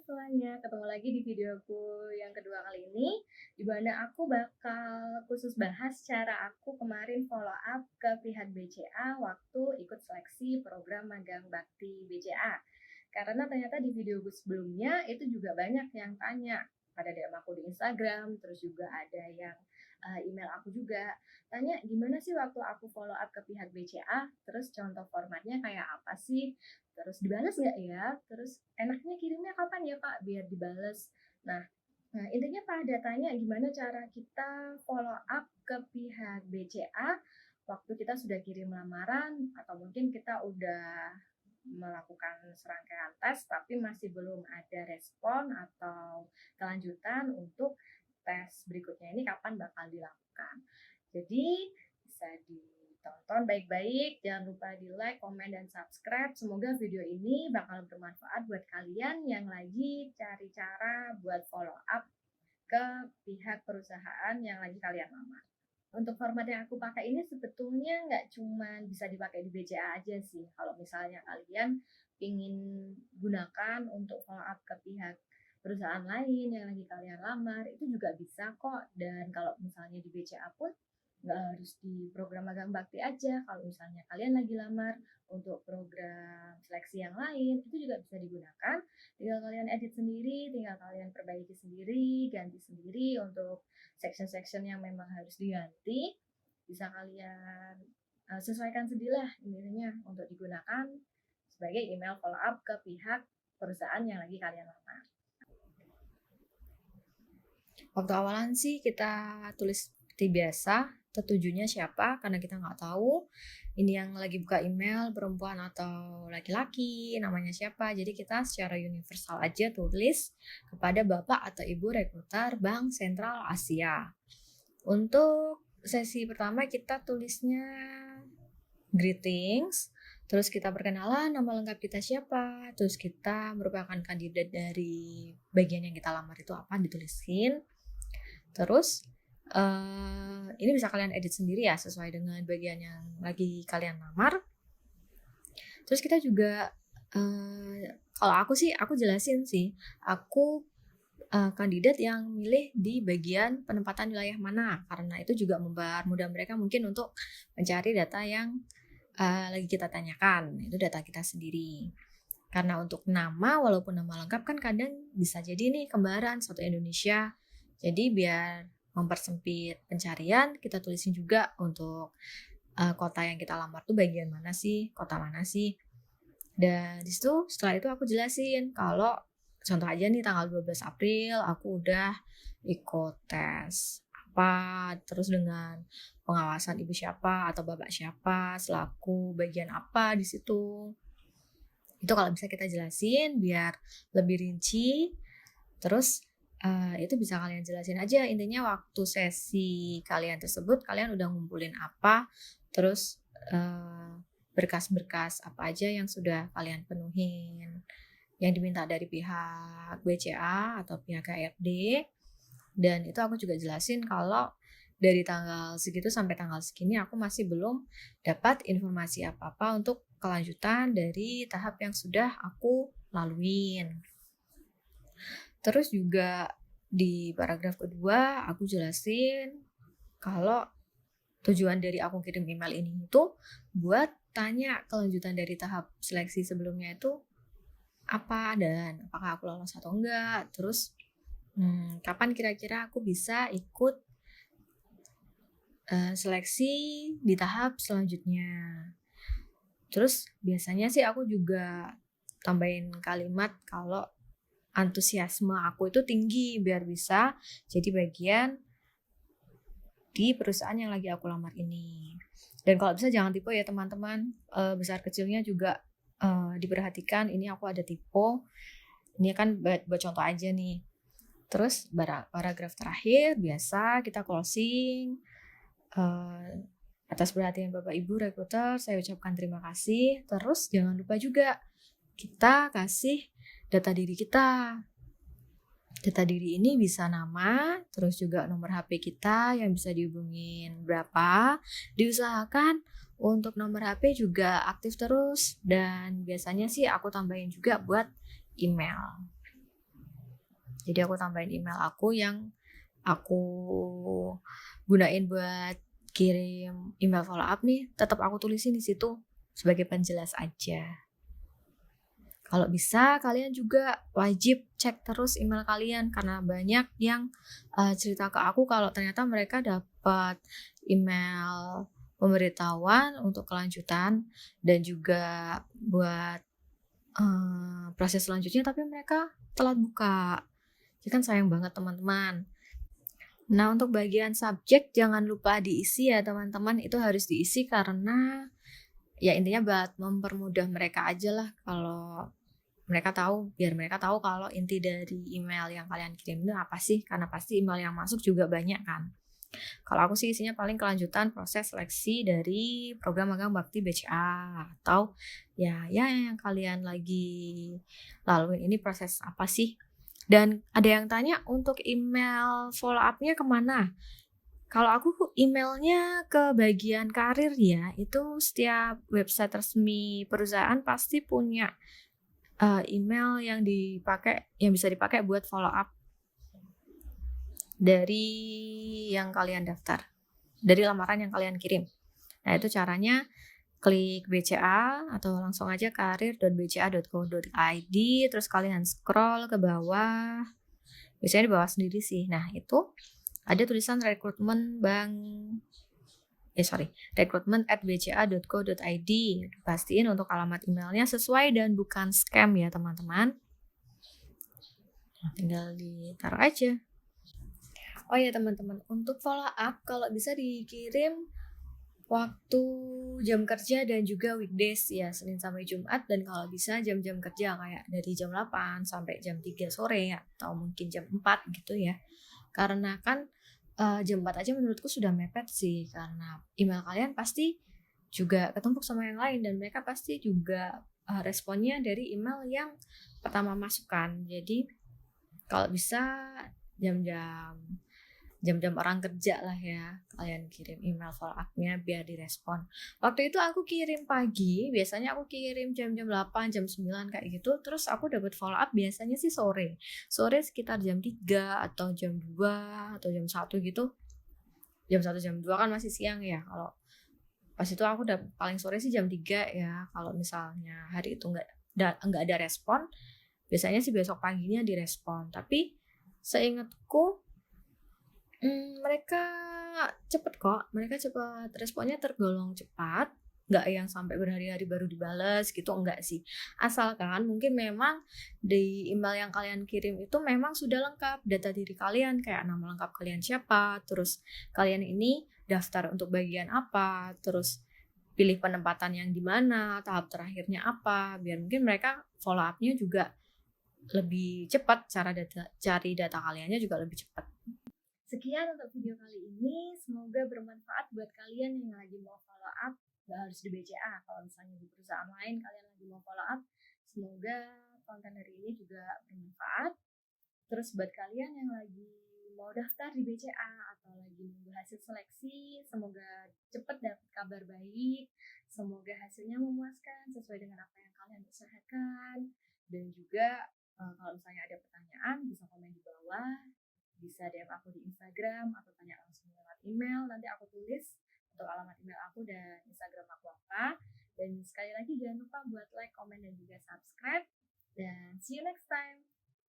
semuanya, ketemu lagi di videoku yang kedua kali ini, di mana aku bakal khusus bahas cara aku kemarin follow up ke pihak BCA waktu ikut seleksi program magang bakti BCA. Karena ternyata di videoku sebelumnya itu juga banyak yang tanya pada DM aku di Instagram, terus juga ada yang email aku juga tanya gimana sih waktu aku follow up ke pihak BCA, terus contoh formatnya kayak apa sih, terus dibales nggak ya? Terus enaknya kirimnya kapan ya Kak biar dibales? Nah, intinya pada tanya gimana cara kita follow up ke pihak BCA waktu kita sudah kirim lamaran atau mungkin kita udah melakukan serangkaian tes tapi masih belum ada respon atau kelanjutan untuk tes berikutnya ini kapan bakal dilakukan. Jadi bisa ditonton baik-baik, jangan lupa di like, komen, dan subscribe. Semoga video ini bakal bermanfaat buat kalian yang lagi cari cara buat follow up ke pihak perusahaan yang lagi kalian lamar. Untuk format yang aku pakai ini sebetulnya nggak cuma bisa dipakai di BCA aja sih. Kalau misalnya kalian ingin gunakan untuk follow up ke pihak perusahaan lain yang lagi kalian lamar, itu juga bisa kok. Dan kalau misalnya di BCA pun nggak harus di program magang bakti aja. Kalau misalnya kalian lagi lamar untuk program seleksi yang lain, itu juga bisa digunakan. Tinggal kalian edit sendiri, tinggal kalian perbaiki sendiri, ganti sendiri untuk section-section yang memang harus diganti. Bisa kalian sesuaikan sendirilah intinya untuk digunakan sebagai email follow up ke pihak perusahaan yang lagi kalian lamar. Waktu awalan sih kita tulis seperti biasa, tertujunya siapa karena kita nggak tahu ini yang lagi buka email perempuan atau laki-laki, namanya siapa. Jadi kita secara universal aja tulis kepada Bapak atau Ibu rekruter Bank Sentral Asia. Untuk sesi pertama kita tulisnya greetings, terus kita perkenalan nama lengkap kita siapa, terus kita merupakan kandidat dari bagian yang kita lamar itu apa, ditulisin. Terus ini bisa kalian edit sendiri ya sesuai dengan bagian yang lagi kalian lamar. Terus kita juga kalau aku sih aku jelasin sih, aku kandidat yang milih di bagian penempatan wilayah mana, karena itu juga mempermudah mereka mungkin untuk mencari data yang lagi kita tanyakan, itu data kita sendiri. Karena untuk nama, walaupun nama lengkap kan kadang bisa jadi nih kembaran satu Indonesia. Jadi biar mempersempit pencarian, kita tulisin juga untuk kota yang kita lamar tuh bagian mana sih, kota mana sih. Dan disitu setelah itu aku jelasin kalau contoh aja nih tanggal 12 April aku udah ikut tes apa, terus dengan pengawasan ibu siapa atau bapak siapa, selaku bagian apa di situ. Itu kalau bisa kita jelasin biar lebih rinci. Terus itu bisa kalian jelasin aja, intinya waktu sesi kalian tersebut kalian udah ngumpulin apa, terus berkas-berkas apa aja yang sudah kalian penuhin yang diminta dari pihak BCA atau pihak HRD. Dan itu aku juga jelasin kalau dari tanggal segitu sampai tanggal segini aku masih belum dapat informasi apa-apa untuk kelanjutan dari tahap yang sudah aku laluin. Terus juga di paragraf kedua aku jelasin kalau tujuan dari aku kirim email ini itu buat tanya kelanjutan dari tahap seleksi sebelumnya itu apa dan apakah aku lolos atau enggak. Terus kapan kira-kira aku bisa ikut seleksi di tahap selanjutnya. Terus biasanya sih aku juga tambahin kalimat kalau antusiasme aku itu tinggi biar bisa jadi bagian di perusahaan yang lagi aku lamar ini. Dan kalau bisa jangan tipe ya teman-teman, besar kecilnya juga diperhatikan. Ini aku ada tipe, ini kan buat contoh aja nih. Terus paragraf terakhir biasa kita closing. Atas perhatian Bapak Ibu rekruter, saya ucapkan terima kasih. Terus jangan lupa juga kita kasih data diri kita. Data diri ini bisa nama, terus juga nomor HP kita yang bisa dihubungin berapa. Diusahakan untuk nomor HP juga aktif terus, dan biasanya sih aku tambahin juga buat email. Jadi aku tambahin email aku yang aku gunain buat kirim email follow up nih, tetap aku tulisin di situ sebagai penjelas aja. Kalau bisa kalian juga wajib cek terus email kalian, karena banyak yang cerita ke aku kalau ternyata mereka dapat email pemberitahuan untuk kelanjutan dan juga buat proses selanjutnya, tapi mereka telat buka. Jadi kan sayang banget teman-teman. Nah, untuk bagian subjek jangan lupa diisi ya teman-teman, itu harus diisi karena ya intinya buat mempermudah mereka aja lah, kalau mereka tahu, biar mereka tahu kalau inti dari email yang kalian kirim itu apa sih, karena pasti email yang masuk juga banyak kan. Kalau aku sih isinya paling kelanjutan proses seleksi dari program magang bakti BCA, atau ya yang kalian lagi laluin ini proses apa sih. Dan ada yang tanya untuk email follow up-nya kemana? Kalau aku emailnya ke bagian karir ya, itu setiap website resmi perusahaan pasti punya email yang bisa dipakai buat follow up dari yang kalian daftar, dari lamaran yang kalian kirim. Nah, itu caranya klik BCA atau langsung aja karir.bca.go.id, terus kalian scroll ke bawah. Biasanya di bawah sendiri sih. Nah, itu ada tulisan recruitment@bca.go.id. Pastiin untuk alamat emailnya sesuai dan bukan scam ya teman-teman. Nah, tinggal ditaruh aja. Oh ya teman-teman, untuk follow up kalau bisa dikirim waktu jam kerja dan juga weekdays ya, Senin sampai Jumat, dan kalau bisa jam-jam kerja kayak dari jam 8 sampai jam 3 sore atau mungkin jam 4 gitu ya. Karena kan jam 4 aja menurutku sudah mepet sih, karena email kalian pasti juga ketumpuk sama yang lain dan mereka pasti juga responnya dari email yang pertama masukkan. Jadi kalau bisa jam-jam orang kerja lah ya, kalian kirim email follow up-nya biar direspon. Waktu itu aku kirim pagi, biasanya aku kirim jam-jam 8, jam 9 kayak gitu, terus aku dapat follow up biasanya sih sore sekitar jam 3 atau jam 2 atau jam 1 gitu. Jam 1 jam 2 kan masih siang ya, kalau pas itu aku udah paling sore sih jam 3 ya. Kalau misalnya hari itu nggak ada respon, biasanya sih besok paginya direspon. Tapi seingatku mereka cepet kok, responnya tergolong cepat, nggak yang sampai berhari-hari baru dibales gitu, enggak sih. Asalkan mungkin memang di email yang kalian kirim itu memang sudah lengkap data diri kalian, kayak nama lengkap kalian siapa, terus kalian ini daftar untuk bagian apa, terus pilih penempatan yang di mana, tahap terakhirnya apa, biar mungkin mereka follow up-nya juga lebih cepat, cari data kaliannya juga lebih cepat. Sekian untuk video kali ini, semoga bermanfaat buat kalian yang lagi mau follow up, gak harus di BCA, kalau misalnya di perusahaan lain kalian lagi mau follow up, semoga konten hari ini juga bermanfaat. Terus buat kalian yang lagi mau daftar di BCA atau lagi nunggu hasil seleksi, semoga cepat dapat kabar baik, semoga hasilnya memuaskan sesuai dengan apa yang kalian usahakan, dan juga kalau misalnya ada pertanyaan bisa komen di bawah, bisa DM aku di Instagram atau tanya langsung lewat email, nanti aku tulis untuk alamat email aku dan Instagram aku apa. Dan sekali lagi jangan lupa buat like, comment, dan juga subscribe, dan see you next time.